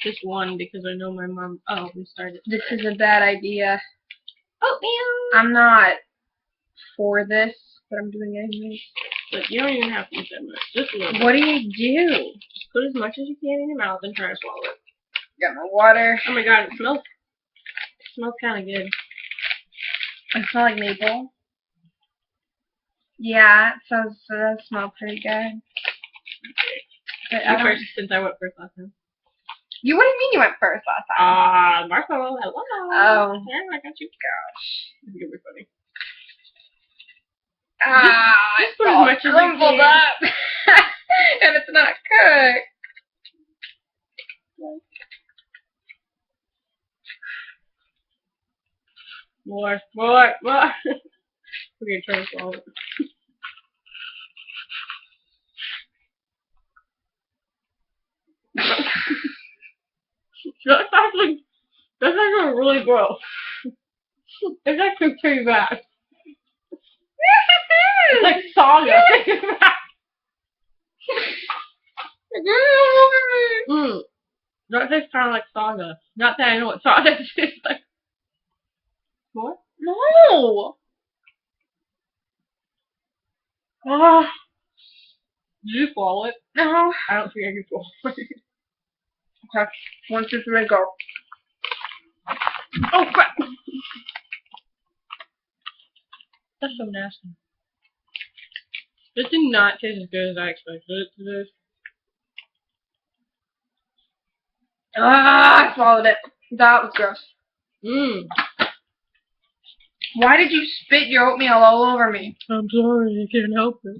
Just one because I know my mom. Oh, we started. This is a bad idea. Oatmeal! I'm not for this, but I'm doing it anyways. But you don't even have to eat that much. Just a little bit. What do you do? Just put as much as you can in your mouth and try to swallow it. Got my water. Oh my god, it smells kind of good. It smells like maple. Yeah, it does smell pretty good. But You first, since I went first last time. What do you mean you went first last time? Marco, hello. Oh. Yeah, I got you. Gosh. This is gonna be funny. It's put as all much as you crumbled can. up. And it's not cooked. More. We're gonna try to swallow it. That's actually really gross. It's actually pretty bad. It's like sawdust. That tastes kind of like sawdust. Not that I know what sawdust is like. What? No. Oh. Did you swallow it? No. I don't think I can swallow it. Okay. 1, 2, 3, go. Oh crap! That's so nasty. This did not taste as good as I expected it to do. I swallowed it. That was gross. Why did you spit your oatmeal all over me? I'm sorry, I can't help it.